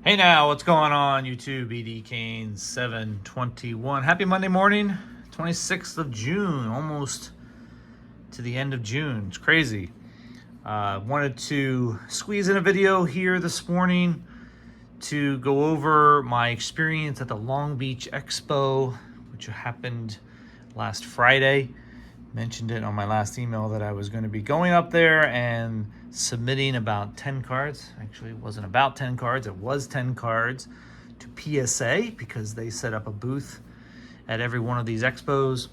Hey now, what's going on YouTube? ED Kane 721. Happy Monday morning, 26th of June, almost to the end of June. It's crazy. Wanted to squeeze in a video here this morning to go over my experience at the Long Beach Expo, which happened last Friday. Mentioned it on my last email that I was going to be going up there and submitting about 10 cards. Actually, it wasn't about 10 cards, it was 10 cards to PSA because they set up a booth at every one of these expos.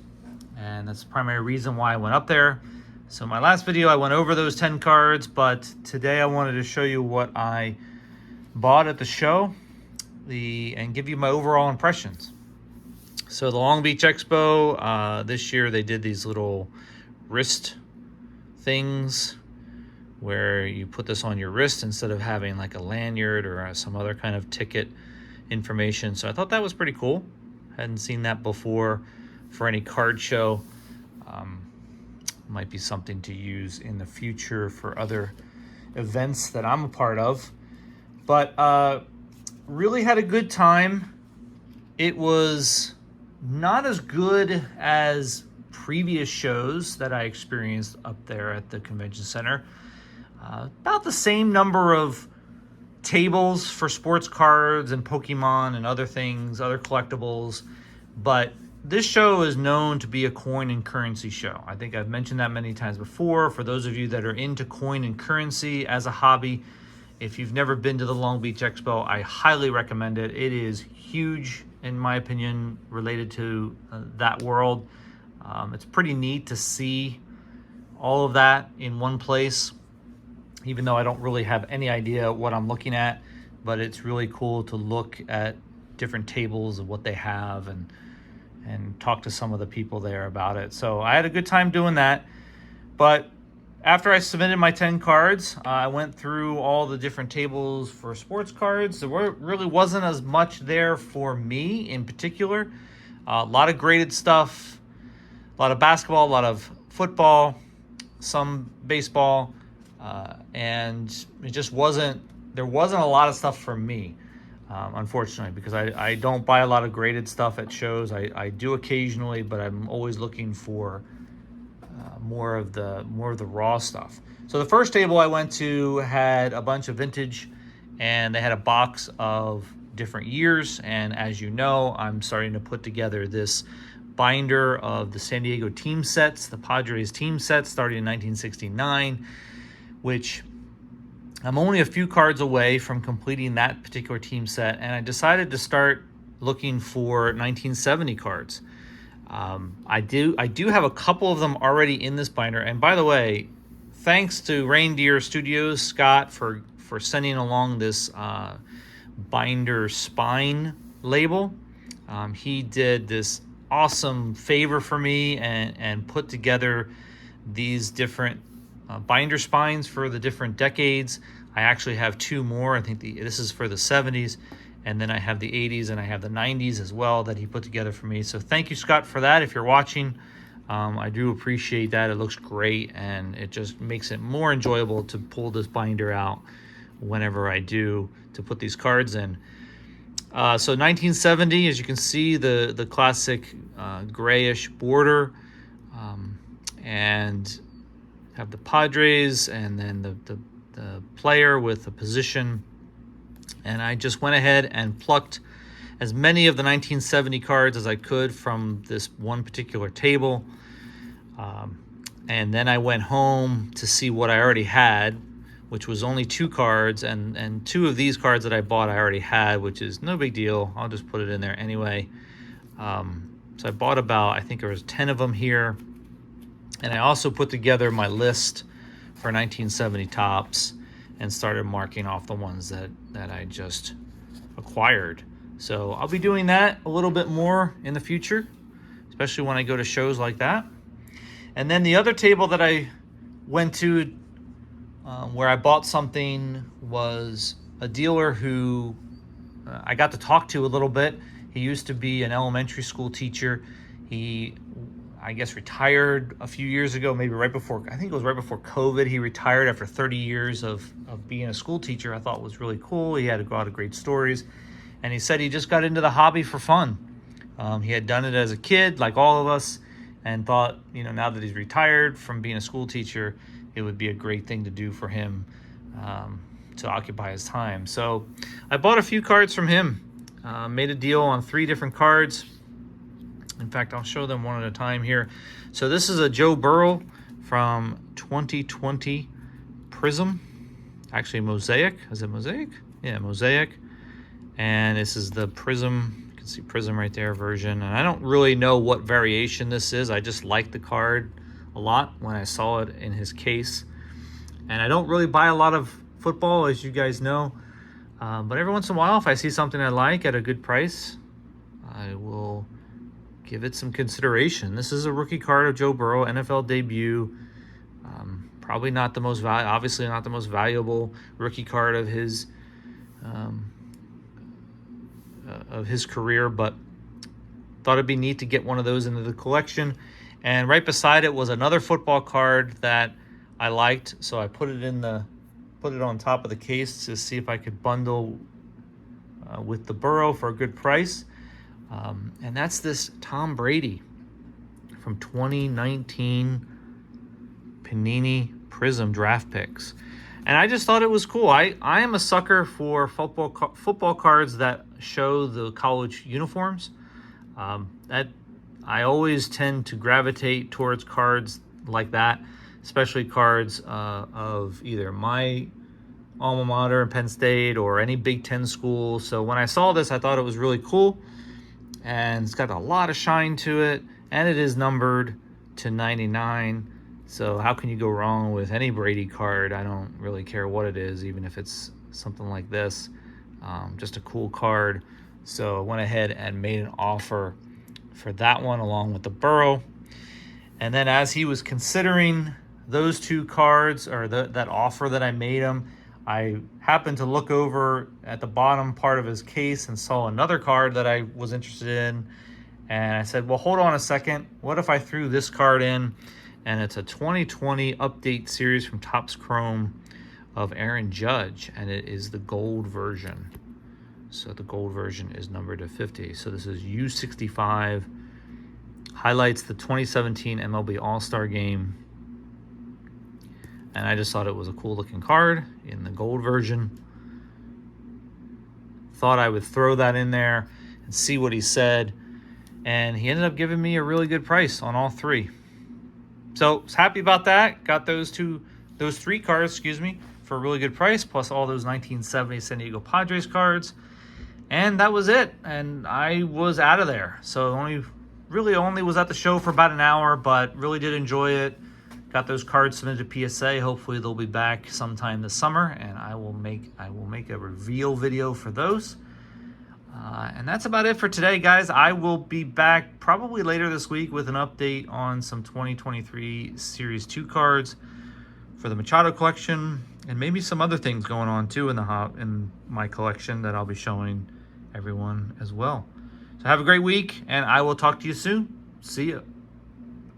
And that's the primary reason why I went up there. So my last video, I went over those 10 cards, but today I wanted to show you what I bought at the show and give you my overall impressions. So the Long Beach Expo, this year they did these little wrist things where you put this on your wrist instead of having like a lanyard or some other kind of ticket information. So I thought that was pretty cool. Hadn't seen that before for any card show. Might be something to use in the future for other events that I'm a part of. But really had a good time. It was not as good as previous shows that I experienced up there at the convention center. About the same number of tables for sports cards and Pokemon and other things, other collectibles. But this show is known to be a coin and currency show. I think I've mentioned that many times before. For those of you that are into coin and currency as a hobby, if you've never been to the Long Beach Expo, I highly recommend it. It is huge, in my opinion, related to that world. It's pretty neat to see all of that in one place, even though I don't really have any idea what I'm looking at, but it's really cool to look at different tables of what they have and talk to some of the people there about it. So I had a good time doing that. But after I submitted my 10 cards, I went through all the different tables for sports cards. There really wasn't as much there for me in particular. A lot of graded stuff, a lot of basketball, a lot of football, some baseball, and it just there wasn't a lot of stuff for me, unfortunately, because I don't buy a lot of graded stuff at shows. I do occasionally, but I'm always looking for more of the raw stuff. So the first table I went to had a bunch of vintage, and they had a box of different years. And as you know, I'm starting to put together this binder of the San Diego team sets, the Padres team sets, starting in 1969, which I'm only a few cards away from completing that particular team set. And I decided to start looking for 1970 cards. I do have a couple of them already in this binder. And by the way, thanks to Reindeer Studios, Scott, for sending along this binder spine label. He did this awesome favor for me and put together these different binder spines for the different decades. I actually have two more. I think this is for the 70s. And then I have the 80s and I have the 90s as well that he put together for me. So thank you, Scott, for that. If you're watching, I do appreciate that. It looks great, and it just makes it more enjoyable to pull this binder out whenever I do to put these cards in. So 1970, as you can see, the classic grayish border, and have the Padres and then the player with the position. And I just went ahead and plucked as many of the 1970 cards as I could from this one particular table. And then I went home to see what I already had, which was only 2 cards. And 2 of these cards that I bought I already had, which is no big deal. I'll just put it in there anyway. So I bought I think there was 10 of them here. And I also put together my list for 1970 tops and started marking off the ones that I just acquired. So I'll be doing that a little bit more in the future, especially when I go to shows like that. And then the other table that I went to where I bought something was a dealer who I got to talk to a little bit. He used to be an elementary school teacher. I guess, retired a few years ago, maybe right before, I think it was right before COVID. He retired after 30 years of being a school teacher. I thought was really cool. He had a lot of great stories. And he said he just got into the hobby for fun. He had done it as a kid, like all of us, and thought, now that he's retired from being a school teacher, it would be a great thing to do for him to occupy his time. So I bought a few cards from him, made a deal on 3 different cards. In fact, I'll show them one at a time here. So this is a Joe Burrow from 2020 Prism. Actually, Mosaic. Is it Mosaic? Yeah, Mosaic. And this is the Prism. You can see Prism right there version. And I don't really know what variation this is. I just like the card a lot when I saw it in his case. And I don't really buy a lot of football, as you guys know. But every once in a while, if I see something I like at a good price, I will give it some consideration. This is a rookie card of Joe Burrow, NFL debut. Probably not the most obviously not the most valuable rookie card of his career, but thought it'd be neat to get one of those into the collection. And right beside it was another football card that I liked, so I put it on top of the case to see if I could bundle with the Burrow for a good price. And that's this Tom Brady from 2019 Panini Prism draft picks. And I just thought it was cool. I am a sucker for football cards that show the college uniforms. That I always tend to gravitate towards cards like that, especially cards of either my alma mater, Penn State, or any Big Ten school. So when I saw this, I thought it was really cool. And it's got a lot of shine to it, and it is numbered to 99. So how can you go wrong with any Brady card? I don't really care what it is, even if it's something like this. Just a cool card. So I went ahead and made an offer for that one along with the Burrow. And then as he was considering those 2 cards, or that offer that I made him, I happened to look over at the bottom part of his case and saw another card that I was interested in. And I said, well, hold on a second. What if I threw this card in? And it's a 2020 update series from Topps Chrome of Aaron Judge. And it is the gold version. So the gold version is numbered to 50. So this is U65. Highlights the 2017 MLB All-Star Game. And I just thought it was a cool looking card in the gold version. Thought I would throw that in there and see what he said. And he ended up giving me a really good price on all 3. So I was happy about that. Got those 3 cards, for a really good price, plus all those 1970 San Diego Padres cards. And that was it. And I was out of there. So only was at the show for about an hour, but really did enjoy it. Got those cards submitted to PSA. Hopefully they'll be back sometime this summer, and I will make a reveal video for those. And that's about it for today, guys. I will be back probably later this week with an update on some 2023 Series 2 cards for the Machado collection, and maybe some other things going on too in my collection that I'll be showing everyone as well. So have a great week, and I will talk to you soon. See ya.